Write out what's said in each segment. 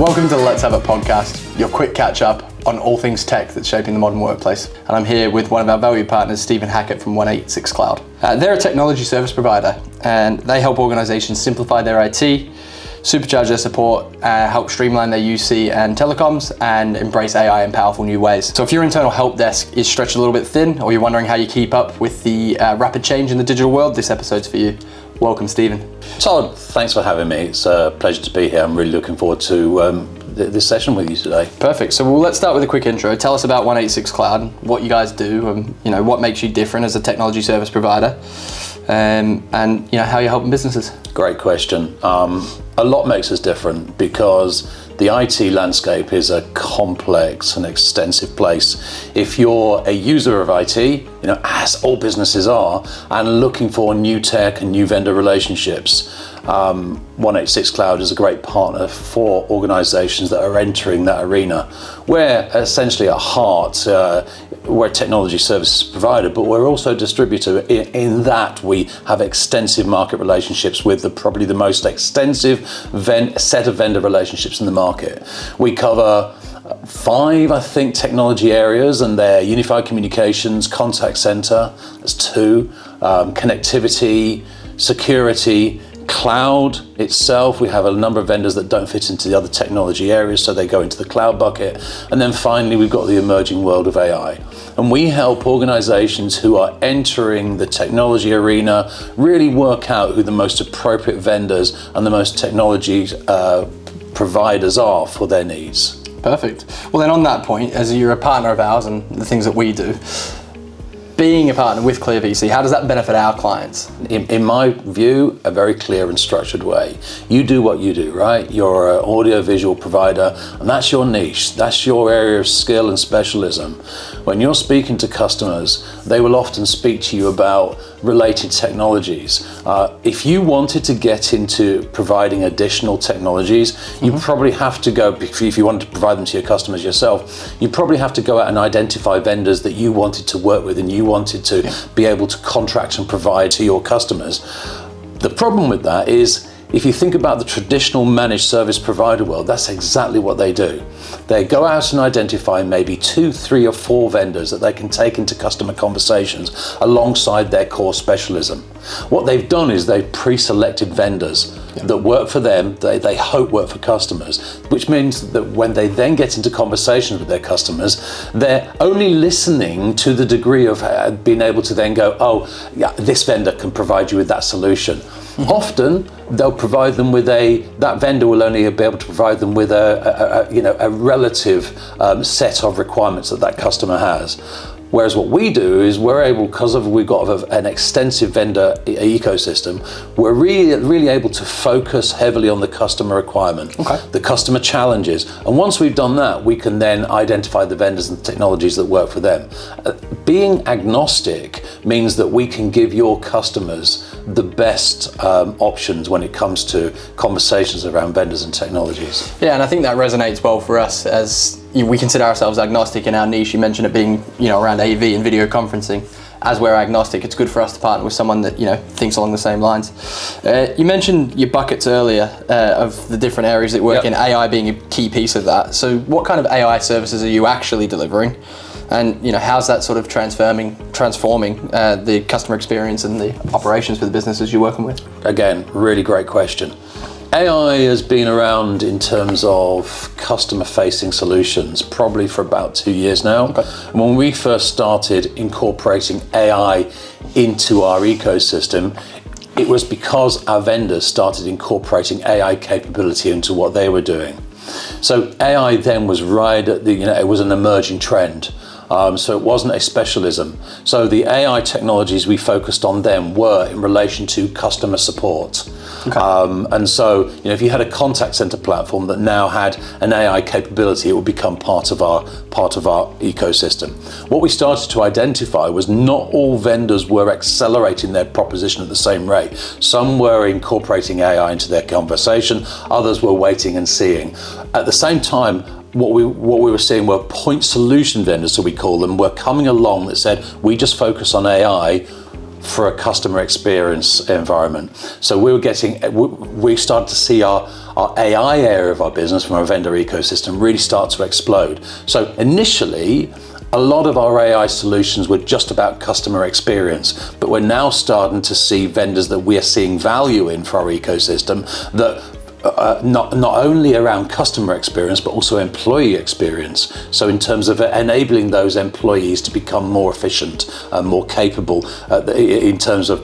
Welcome to the Let's Have It podcast, your quick catch up on all things tech that's shaping the modern workplace. And I'm here with one of our valued partners, Stephen Hackett from 186Kloud. They're a technology service provider and they help organizations simplify their IT, supercharge their support, help streamline their UC and telecoms, and embrace AI in powerful new ways. So if your internal help desk is stretched a little bit thin, or you're wondering how you keep up with the rapid change in the digital world, this episode's for you. Welcome, Stephen. Todd, thanks for having me. It's a pleasure to be here. I'm really looking forward to this session with you today. Perfect. So let's start with a quick intro. Tell us about 186Kloud, what you guys do, and what makes you different as a technology service provider, and how you're helping businesses. Great question. A lot makes us different because the IT landscape is a complex and extensive place. If you're a user of IT, as all businesses are, and looking for new tech and new vendor relationships, 186Kloud is a great partner for organizations that are entering that arena. We're essentially at heart, we're a technology services provider, but we're also a distributor in that we have extensive market relationships with probably the most extensive set of vendor relationships in the market. We cover 5, I think, technology areas, and they're Unified Communications, Contact Center, that's 2, connectivity, security, cloud itself. We have a number of vendors that don't fit into the other technology areas, so they go into the cloud bucket. And then finally, we've got the emerging world of AI. And we help organizations who are entering the technology arena really work out who the most appropriate vendors and the most technology providers are for their needs. Perfect. Well, then on that point, as you're a partner of ours and the things that we do, being a partner with ClearVC, how does that benefit our clients? In my view, a very clear and structured way. You do what you do, right? You're an audio-visual provider, and that's your niche. That's your area of skill and specialism. When you're speaking to customers, they will often speak to you about related technologies. If you wanted to get into providing additional technologies, you probably have to go, if you wanted to provide them to your customers yourself, you probably have to go out and identify vendors that you wanted to work with and you wanted to be able to contract and provide to your customers. The problem with that is, if you think about the traditional managed service provider world, that's exactly what they do. They go out and identify maybe 2, 3, or 4 vendors that they can take into customer conversations alongside their core specialism. What they've done is they've pre-selected vendors that work for them, they hope work for customers, which means that when they then get into conversations with their customers, they're only listening to the degree of being able to then go, oh, yeah, this vendor can provide you with that solution. Often they'll provide them with that vendor will only be able to provide them with a relative set of requirements that customer has. Whereas what we do is we're able, because we've got an extensive vendor ecosystem, we're really able to focus heavily on the customer requirement, the customer challenges. And once we've done that, we can then identify the vendors and the technologies that work for them. Being agnostic means that we can give your customers the best options when it comes to conversations around vendors and technologies. Yeah, and I think that resonates well for us as we consider ourselves agnostic in our niche. You mentioned it being, around AV and video conferencing. As we're agnostic, it's good for us to partner with someone that, thinks along the same lines. You mentioned your buckets earlier of the different areas that work in, AI being a key piece of that. So what kind of AI services are you actually delivering? And how's that sort of transforming the customer experience and the operations for the businesses you're working with? Again, really great question. AI has been around in terms of customer-facing solutions probably for about 2 years now. And when we first started incorporating AI into our ecosystem, it was because our vendors started incorporating AI capability into what they were doing. So AI then was right at it was an emerging trend. So it wasn't a specialism. So the AI technologies we focused on then were in relation to customer support. And so, if you had a contact center platform that now had an AI capability, it would become part of our ecosystem. What we started to identify was not all vendors were accelerating their proposition at the same rate. Some were incorporating AI into their conversation, others were waiting and seeing. At the same time, what we were seeing were point solution vendors, so we call them, were coming along that said, we just focus on AI for a customer experience environment. So we started to see our AI area of our business from our vendor ecosystem really start to explode. So initially, a lot of our AI solutions were just about customer experience, but we're now starting to see vendors that we are seeing value in for our ecosystem that not only around customer experience, but also employee experience. So in terms of enabling those employees to become more efficient and more capable in terms of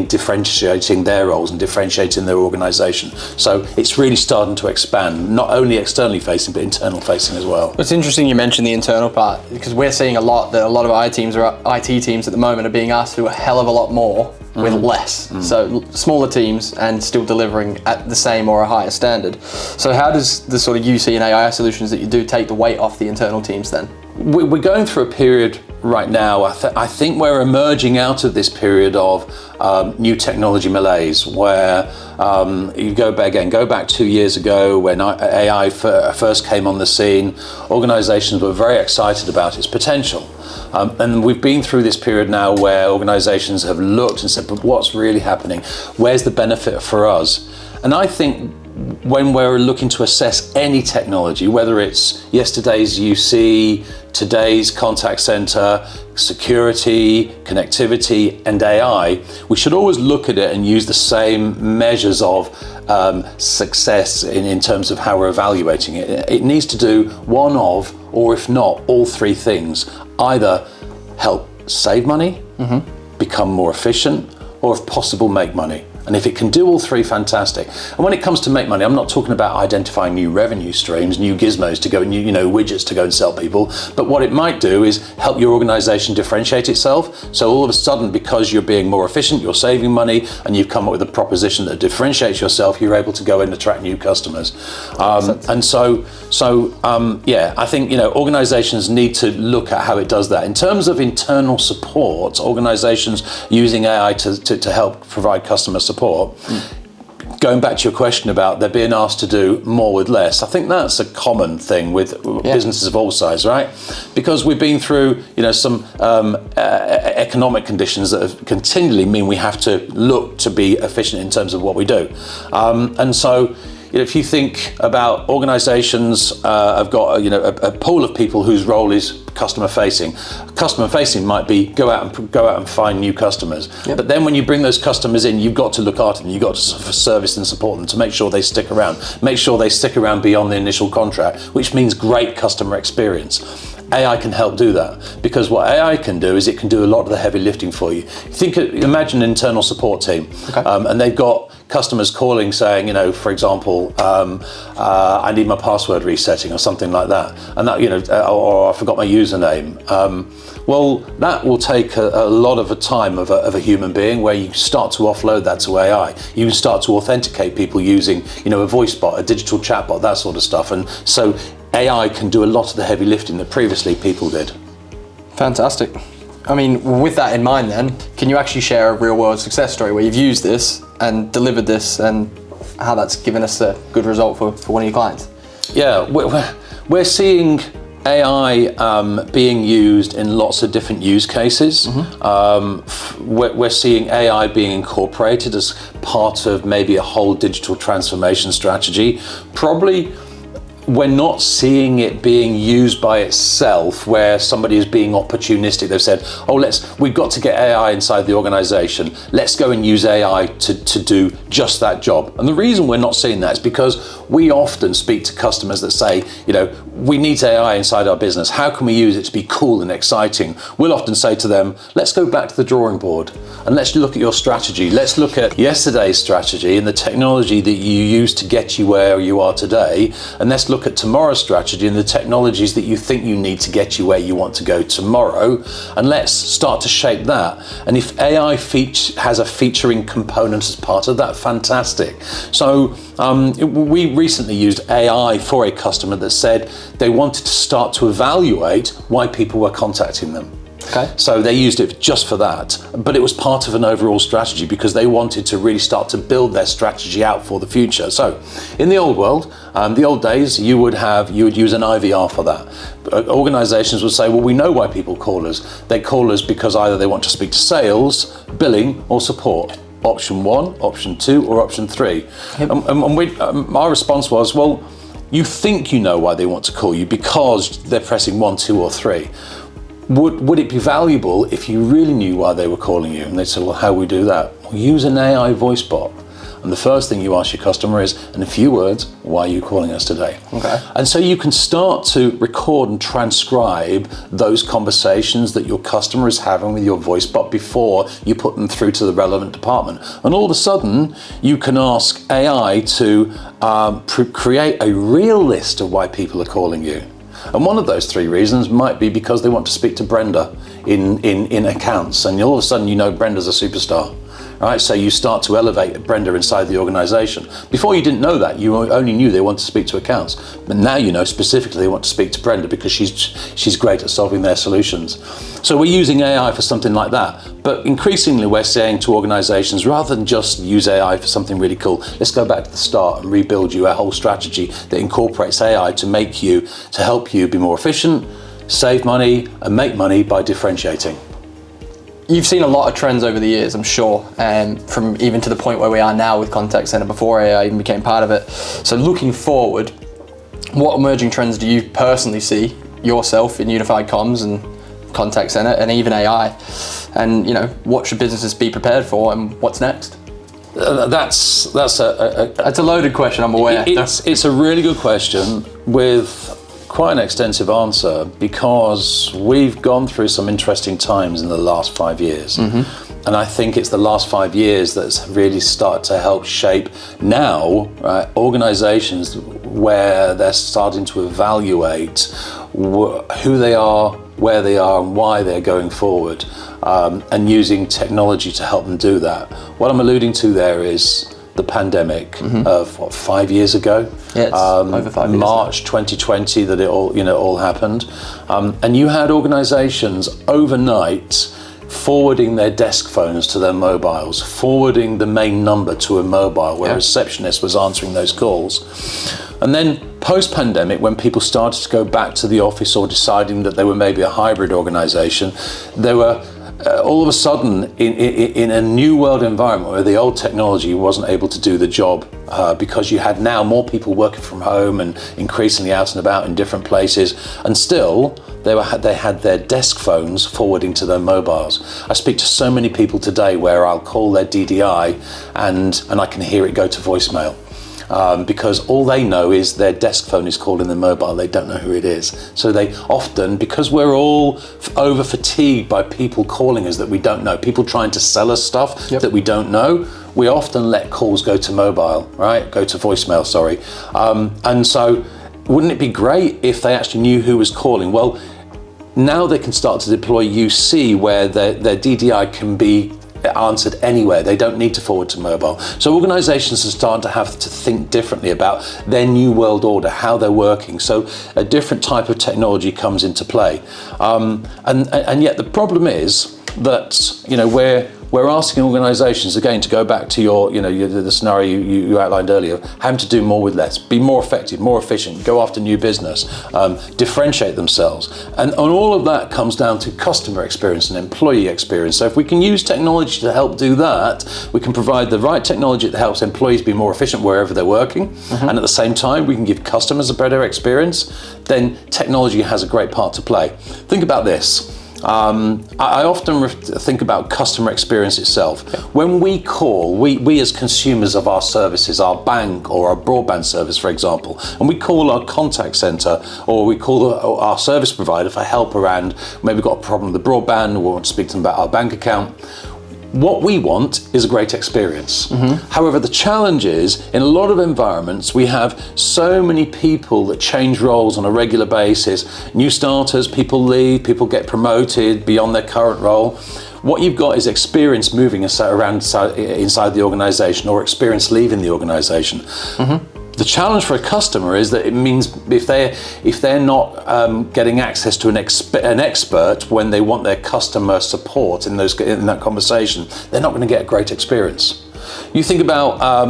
differentiating their roles and differentiating their organization. So it's really starting to expand, not only externally facing, but internal facing as well. It's interesting you mentioned the internal part, because we're seeing a lot that a lot of IT teams at the moment are being asked to do a hell of a lot more with less. So smaller teams and still delivering at the same or a higher standard. So how does the sort of UC and AI solutions that you do take the weight off the internal teams then? We're going through a period right now. I think we're emerging out of this period of new technology malaise, where you go back 2 years ago when AI first came on the scene. Organizations were very excited about its potential. And we've been through this period now where organizations have looked and said, but what's really happening? Where's the benefit for us? And I think when we're looking to assess any technology, whether it's yesterday's UC, today's contact center, security, connectivity, and AI, we should always look at it and use the same measures of success in terms of how we're evaluating it. It needs to do one of, or if not, all three things. Either help save money, become more efficient, or if possible, make money. And if it can do all three, fantastic. And when it comes to make money, I'm not talking about identifying new revenue streams, new gizmos to go, new widgets to go and sell people. But what it might do is help your organization differentiate itself. So all of a sudden, because you're being more efficient, you're saving money, and you've come up with a proposition that differentiates yourself, you're able to go and attract new customers. And I think organizations need to look at how it does that. In terms of internal support, organizations using AI to help provide customer support. Going back to your question about they're being asked to do more with less, I think that's a common thing with businesses of all sizes, right? Because we've been through, some economic conditions that have continually mean we have to look to be efficient in terms of what we do, and so. If you think about organizations have got a pool of people whose role is customer facing. Customer facing might be go out and find new customers. Yep. But then when you bring those customers in, you've got to look after them. You've got to service and support them to make sure they stick around. Make sure they stick around beyond the initial contract, which means great customer experience. AI can help do that, because what AI can do is it can do a lot of the heavy lifting for you. Imagine an internal support team, and they've got customers calling saying, for example, I need my password resetting or something like that, and that or I forgot my username. Well, that will take a lot of the time of a human being, where you start to offload that to AI. You can start to authenticate people using, a voice bot, a digital chat bot, that sort of stuff, and so AI can do a lot of the heavy lifting that previously people did. Fantastic. I mean, with that in mind then, can you actually share a real world success story where you've used this and delivered this and how that's given us a good result for one of your clients? Yeah, we're seeing AI being used in lots of different use cases. We're seeing AI being incorporated as part of maybe a whole digital transformation strategy. Probably we're not seeing it being used by itself, where somebody is being opportunistic. They've said, we've got to get AI inside the organization. Let's go and use AI to do just that job. And the reason we're not seeing that is because we often speak to customers that say, we need AI inside our business. How can we use it to be cool and exciting? We'll often say to them, let's go back to the drawing board and let's look at your strategy. Let's look at yesterday's strategy and the technology that you used to get you where you are today. And let's look at tomorrow's strategy and the technologies that you think you need to get you where you want to go tomorrow, and let's start to shape that. And if AI has a featuring component as part of that, fantastic. So we recently used AI for a customer that said they wanted to start to evaluate why people were contacting them. Okay. So they used it just for that, but it was part of an overall strategy because they wanted to really start to build their strategy out for the future. So in the old world, the old days, you would use an IVR for that. Organizations would say, well, we know why people call us. They call us because either they want to speak to sales, billing, or support. Option 1, option 2, or option 3. Yep. Our response was, well, you think you know why they want to call you because they're pressing 1, 2, or 3. Would it be valuable if you really knew why they were calling you? And they said, well, how do we do that? Well, use an AI voice bot. And the first thing you ask your customer is, in a few words, why are you calling us today? Okay. And so you can start to record and transcribe those conversations that your customer is having with your voice bot before you put them through to the relevant department. And all of a sudden, you can ask AI to create a real list of why people are calling you. And one of those 3 reasons might be because they want to speak to Brenda in accounts. And all of a sudden, you know Brenda's a superstar. Right, so you start to elevate Brenda inside the organization. Before you didn't know that, you only knew they want to speak to accounts. But now you know specifically they want to speak to Brenda because she's great at solving their solutions. So we're using AI for something like that. But increasingly we're saying to organizations, rather than just use AI for something really cool, let's go back to the start and rebuild you a whole strategy that incorporates AI to help you be more efficient, save money, and make money by differentiating. You've seen a lot of trends over the years, I'm sure, from even to the point where we are now with contact center before AI even became part of it. So looking forward, what emerging trends do you personally see yourself in unified comms and contact center and even AI? And what should businesses be prepared for and what's next? That's a loaded question, I'm aware. It's a really good question with quite an extensive answer because we've gone through some interesting times in the last 5 years. Mm-hmm. And I think it's the last 5 years that's really started to help shape now organizations where they're starting to evaluate who they are, where they are, and why they're going forward, and using technology to help them do that. What I'm alluding to there is the pandemic of 5 years ago. Yeah, it's over 5 years. March 2020 that it all happened, and you had organizations overnight forwarding their desk phones to their mobiles, forwarding the main number to a mobile where a receptionist was answering those calls. And then post-pandemic, when people started to go back to the office or deciding that they were maybe a hybrid organization, they were all of a sudden in a new world environment where the old technology wasn't able to do the job because you had now more people working from home and increasingly out and about in different places, and still they had their desk phones forwarding to their mobiles. I speak to so many people today where I'll call their DDI and I can hear it go to voicemail. Because all they know is their desk phone is calling their mobile, they don't know who it is. So they often, because we're all over fatigued by people calling us that we don't know, people trying to sell us stuff that we don't know, we often let calls go to mobile, right? Go to voicemail, sorry. And so wouldn't it be great if they actually knew who was calling? Well, now they can start to deploy UC where their DDI can be answered anywhere. They don't need to forward to mobile. So organizations are starting to have to think differently about their new world order, how they're working. So a different type of technology comes into play. And yet the problem is that, we're asking organizations, again, to go back to the scenario you outlined earlier, having to do more with less, be more effective, more efficient, go after new business, differentiate themselves. And all of that comes down to customer experience and employee experience. So if we can use technology to help do that, we can provide the right technology that helps employees be more efficient wherever they're working. Mm-hmm. And at the same time, we can give customers a better experience, then technology has a great part to play. Think about this. I often think about customer experience itself. When we call, we as consumers of our services, our bank or our broadband service, for example, and we call our contact center or we call our service provider for help around, maybe we've got a problem with the broadband or we want to speak to them about our bank account. What we want is a great experience. Mm-hmm. However, the challenge is, in a lot of environments, we have so many people that change roles on a regular basis. New starters, people leave, people get promoted beyond their current role. What you've got is experience moving around inside the organization or experience leaving the organization. Mm-hmm. The challenge for a customer is that it means if they're not getting access to an expert when they want their customer support in that conversation, they're not going to get a great experience. You think about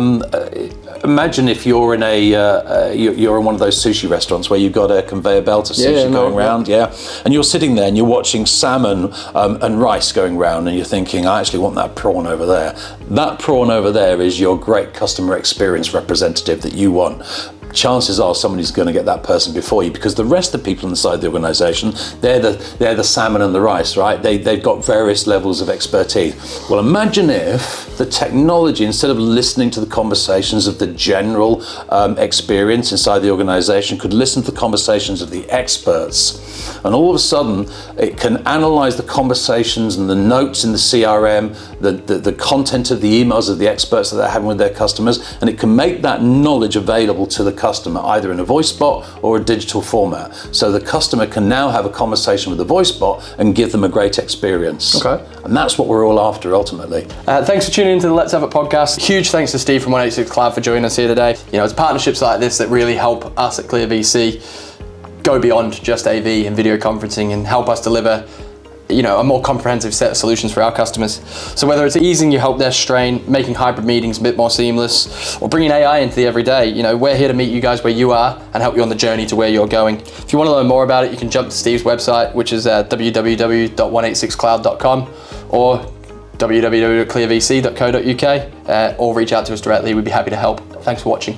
imagine if you're in you're in one of those sushi restaurants where you've got a conveyor belt of sushi going round, and you're sitting there and you're watching salmon and rice going round, and you're thinking, I actually want that prawn over there. That prawn over there is your great customer experience representative that you want. Chances are somebody's going to get that person before you, because the rest of the people inside the organization, they're the salmon and the rice, right? They've got various levels of expertise. Well, imagine if the technology, instead of listening to the conversations of the general experience inside the organization, could listen to the conversations of the experts. And all of a sudden, it can analyze the conversations and the notes in the CRM, the content of the emails of the experts that they're having with their customers, and it can make that knowledge available to the customer, either in a voice bot or a digital format. So the customer can now have a conversation with the voice bot and give them a great experience. Okay. And that's what we're all after ultimately. Thanks for tuning into the Let's Have It podcast. Huge thanks to Steve from 186Kloud for joining us here today. You know, it's partnerships like this that really help us at ClearVC go beyond just AV and video conferencing and help us deliver, you know, a more comprehensive set of solutions for our customers. So whether it's easing your help desk strain, making hybrid meetings a bit more seamless, or bringing AI into the everyday, you know, we're here to meet you guys where you are and help you on the journey to where you're going. If you want to learn more about it, you can jump to Steve's website, which is www.186kloud.com or www.clearvc.co.uk, or reach out to us directly. We'd be happy to help. Thanks for watching.